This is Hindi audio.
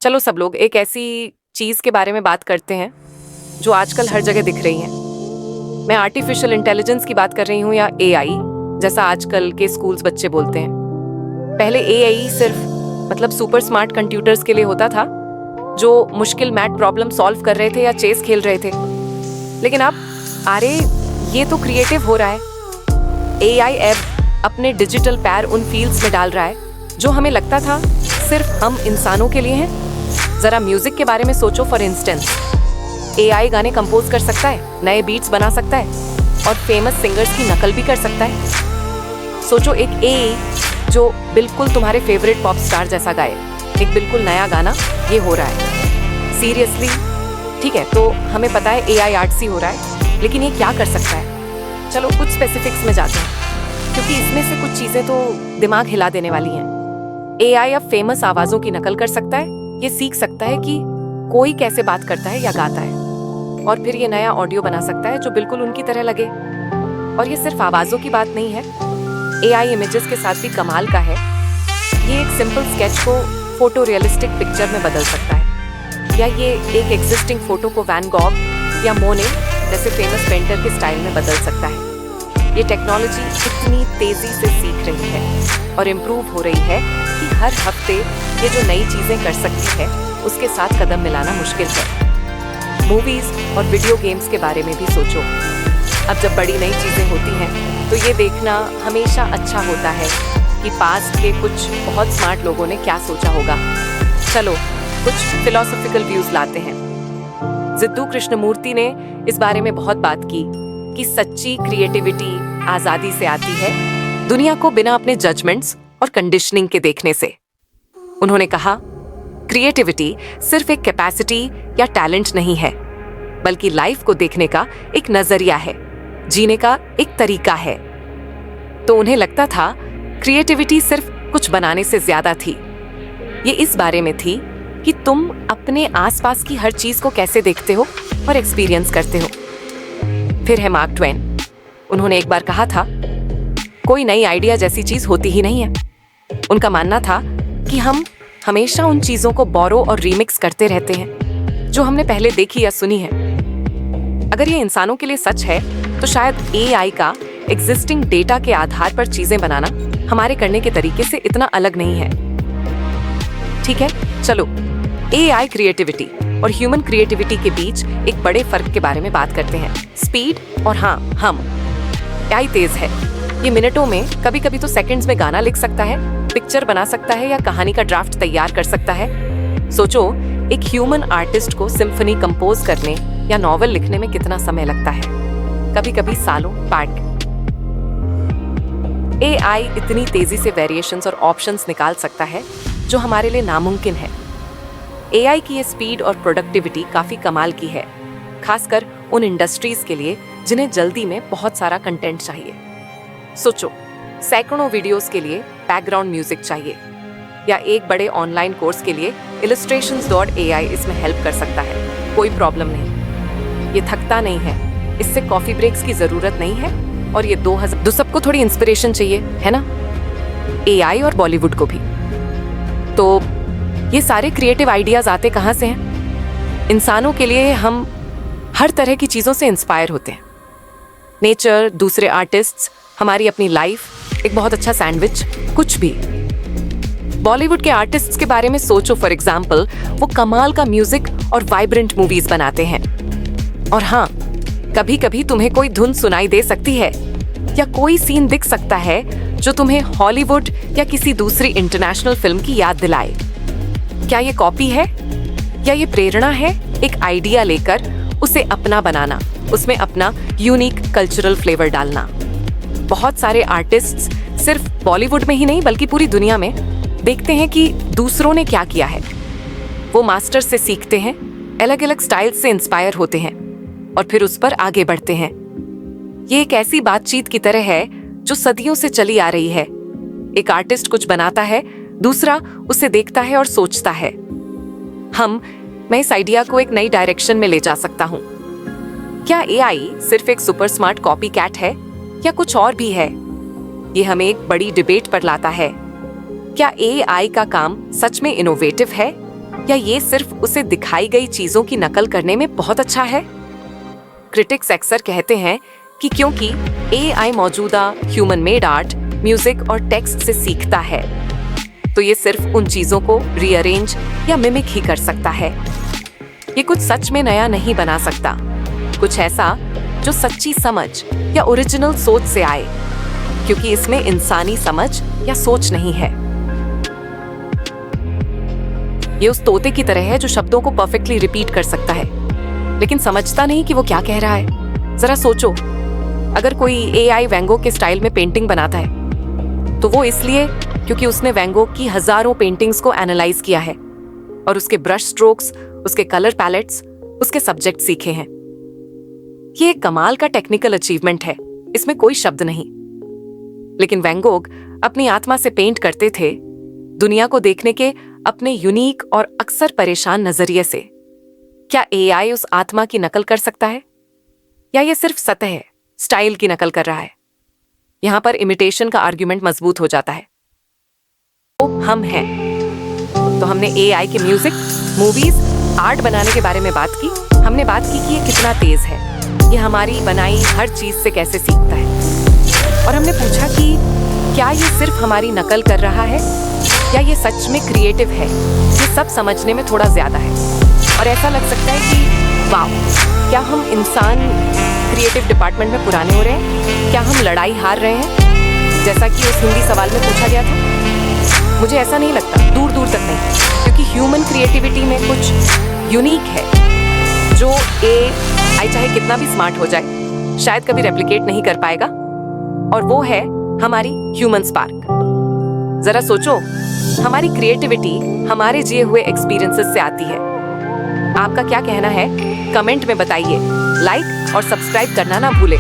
चलो सब लोग एक ऐसी चीज़ के बारे में बात करते हैं जो आजकल हर जगह दिख रही है। मैं आर्टिफिशियल इंटेलिजेंस की बात कर रही हूँ या एआई, जैसा आजकल के स्कूल्स बच्चे बोलते हैं। पहले एआई सिर्फ मतलब सुपर स्मार्ट कंप्यूटर्स के लिए होता था जो मुश्किल मैथ प्रॉब्लम सॉल्व कर रहे थे या चेस खेल रहे थे। लेकिन अब अरे ये तो क्रिएटिव हो रहा है। एआई ऐप अपने डिजिटल पैर उन फील्ड्स में डाल रहा है जो हमें लगता था सिर्फ हम इंसानों के लिए हैं। जरा म्यूजिक के बारे में सोचो। फॉर इंस्टेंस, एआई गाने कंपोज कर सकता है, नए बीट्स बना सकता है और फेमस सिंगर्स की नकल भी कर सकता है। सोचो एक एआई जो बिल्कुल तुम्हारे फेवरेट पॉप स्टार जैसा गाए, एक बिल्कुल नया गाना, ये हो रहा है। सीरियसली, ठीक है, तो हमें पता है एआई आर्ट्सी हो रहा है, लेकिन ये क्या कर सकता है? चलो कुछ स्पेसिफिक्स में जाते हैं, क्योंकि इसमें से कुछ चीजें तो दिमाग हिला देने वाली हैं। एआई अब फेमस आवाजों की नकल कर सकता है। ये सीख सकता है कि कोई कैसे बात करता है या गाता है, और फिर ये नया ऑडियो बना सकता है जो बिल्कुल उनकी तरह लगे। और ये सिर्फ आवाजों की बात नहीं है, एआई इमेजेस के साथ भी कमाल का है। ये एक सिंपल स्केच को फोटो रियलिस्टिक पिक्चर में बदल सकता है, या ये एक एग्जिस्टिंग फोटो को वैन गॉग या मोने जैसे फेमस पेंटर के स्टाइल में बदल सकता है। ये टेक्नोलॉजी इतनी तेजी से सीख रही है और इम्प्रूव हो रही है कि हर हफ्ते ये जो नई चीजें कर सकती है उसके साथ कदम मिलाना मुश्किल है। मूवीज और वीडियो गेम्स के बारे में भी सोचो। अब जब बड़ी नई चीजें होती हैं तो ये देखना हमेशा अच्छा होता है कि पास्ट के कुछ बहुत स्मार्ट लोगों ने क्या सोचा होगा। चलो कुछ फिलोसॉफिकल व्यूज लाते हैं। जिद्दू कृष्णमूर्ति ने इस बारे में बहुत बात की कि सच्ची क्रिएटिविटी आजादी से आती है, दुनिया को बिना अपने जजमेंट्स और कंडीशनिंग के देखने से। उन्होंने कहा, क्रिएटिविटी सिर्फ एक कैपेसिटी या टैलेंट नहीं है, बल्कि लाइफ को देखने का एक नजरिया है, जीने का एक तरीका है। तो उन्हें लगता था क्रिएटिविटी सिर्फ कुछ बनाने से ज्यादा थी। ये इस बारे में थी कि तुम अपने आसपास की हर चीज को कैसे देखते हो और एक्सपीरियंस करते हो। फिर है मार्क ट्वेन। उन्होंने एक बार कहा था, कोई नई आइडिया जैसी चीज होती ही नहीं है। उनका मानना था कि हम हमेशा उन चीजों को बोरो और रीमिक्स करते रहते हैं जो हमने पहले देखी या सुनी है। अगर ये इंसानों के लिए सच है तो शायद एआई का एग्जिस्टिंग डेटा के आधार पर चीजें बनाना हमारे करने के तरीके से इतना अलग नहीं है। ठीक है, चलो एआई क्रिएटिविटी और ह्यूमन क्रिएटिविटी के बीच एक बड़े फर्क के बारे में बात करते हैं, स्पीड और हाँ हम। एआई तेज है, ये मिनटों में, कभी कभी तो सेकंड्स में गाना लिख सकता है, पिक्चर बना सकता है या कहानी का ड्राफ्ट तैयार कर सकता है। सोचो एक ह्यूमन आर्टिस्ट को सिम्फनी कंपोज करने या नॉवेल लिखने में कितना समय लगता है, कभी कभी सालों पार्ट। एआई इतनी तेजी से वेरिएशंस और ऑप्शंस निकाल सकता है जो हमारे लिए नामुमकिन है। एआई की ये स्पीड और प्रोडक्टिविटी काफी कमाल की है, खासकर उन इंडस्ट्रीज के लिए जिन्हें जल्दी में बहुत सारा कंटेंट चाहिए। सोचो सैकड़ों वीडियोस के लिए बैकग्राउंड म्यूजिक चाहिए, या एक बड़े ऑनलाइन कोर्स के लिए illustrations.ai इसमें हेल्प कर सकता है। कोई प्रॉब्लम नहीं, ये थकता नहीं है, इससे कॉफी ब्रेक्स की जरूरत नहीं है, और ये 2000 सबको थोड़ी इंस्पिरेशन चाहिए, है ना? एआई और बॉलीवुड को भी। तो ये सारे क्रिएटिव आइडियाज आते कहाँ से हैं? इंसानों के लिए हम हर तरह की चीजों से इंस्पायर होते हैं। नेचर, दूसरे आर्टिस्ट्स, हमारी अपनी लाइफ, एक बहुत अच्छा सैंडविच, कुछ भी। बॉलीवुड के आर्टिस्ट्स के बारे में सोचो। फॉर एग्जाम्पल, वो कमाल का म्यूजिक और वाइब्रेंट मूवीज बनाते हैं। और हाँ, कभी कभी तुम्हें कोई धुन सुनाई दे सकती है या कोई सीन दिख सकता है जो तुम्हें हॉलीवुड या किसी दूसरी इंटरनेशनल फिल्म की याद दिलाए। क्या ये कॉपी है या ये प्रेरणा है एक आइडिया लेकर उसे अपना बनाना, उसमें अपना यूनिक कल्चरल फ्लेवर डालना? बहुत सारे आर्टिस्ट्स सिर्फ बॉलीवुड में ही नहीं बल्कि पूरी दुनिया में देखते हैं कि दूसरों ने क्या किया है। वो मास्टर से सीखते हैं, अलग अलग स्टाइल से इंस्पायर होते हैं और फिर उस पर आगे बढ़ते हैं। ये एक ऐसी बातचीत की तरह है जो सदियों से चली आ रही है। एक आर्टिस्ट कुछ बनाता है, दूसरा उसे देखता है और सोचता है, मैं इस आइडिया को एक नई डायरेक्शन में ले जा सकता हूँ। क्या एआई सिर्फ एक सुपर स्मार्ट कॉपी कैट है या कुछ और भी है? ये हमें एक बड़ी डिबेट पर लाता है। क्या एआई का काम सच में इनोवेटिव है या ये सिर्फ उसे दिखाई गई चीजों की नकल करने में बहुत अच्छा है? क्रिटिक्स अक्सर कहते हैं कि क्योंकि एआई मौजूदा ह्यूमन मेड आर्ट, म्यूजिक और टेक्स्ट से सीखता है, तो ये सिर्फ उन चीजों को रीअरेंज या मिमिक ही कर सकता है। ये कुछ सच में नया नहीं बना सकता, कुछ ऐसा जो सच्ची समझ या ओरिजिनल सोच से आए, क्योंकि इसमें इंसानी समझ या सोच नहीं है। ये उस तोते की तरह है जो शब्दों को परफेक्टली रिपीट कर सकता है, लेकिन समझता नहीं कि वो क्या कह रहा है। जरा सोचो, अगर कोई एआई वैन गॉग के स्टाइल में पेंटिंग बनाता है, तो वो इसलिए क्योंकि उसने वैन गॉग की हजारों पेंटिंग्स को एनालाइज किया है और उसके ब्रश स्ट्रोक्स, उसके कलर पैलेट्स, उसके सब्जेक्ट सीखे हैं। ये एक कमाल का टेक्निकल अचीवमेंट है, इसमें कोई शब्द नहीं। लेकिन वैन गॉग अपनी आत्मा से पेंट करते थे, दुनिया को देखने के अपने यूनिक और अक्सर परेशान नजरिए से। क्या एआई उस आत्मा की नकल कर सकता है, या ये सिर्फ सतह स्टाइल की नकल कर रहा है? यहां पर इमिटेशन का आर्गुमेंट मजबूत हो जाता है। तो हम हैं, तो हमने एआई के म्यूजिक, मूवीज, आर्ट बनाने के बारे में बात की। हमने बात की कि ये कितना तेज है, ये हमारी बनाई हर चीज से कैसे सीखता है, और हमने पूछा कि क्या ये सिर्फ हमारी नकल कर रहा है, या ये सच में क्रिएटिव है। ये सब समझने में थोड़ा ज्यादा है, और ऐसा लग सकता है कि वाह, क्या हम इंसान क्रिएटिव डिपार्टमेंट में पुराने हो रहे हैं? क्या हम लड़ाई हार रहे हैं, जैसा कि उस हिंदी सवाल में पूछा गया था? मुझे ऐसा नहीं लगता, दूर दूर तक नहीं, क्योंकि ह्यूमन क्रिएटिविटी में कुछ यूनिक है जो एआई चाहे कितना भी स्मार्ट हो जाए शायद कभी रेप्लिकेट नहीं कर पाएगा, और वो है हमारी ह्यूमन स्पार्क। जरा सोचो, हमारी क्रिएटिविटी हमारे जिए हुए एक्सपीरियंसेस से आती है। आपका क्या कहना है? कमेंट में बताइए। लाइक और सब्सक्राइब करना ना भूलें।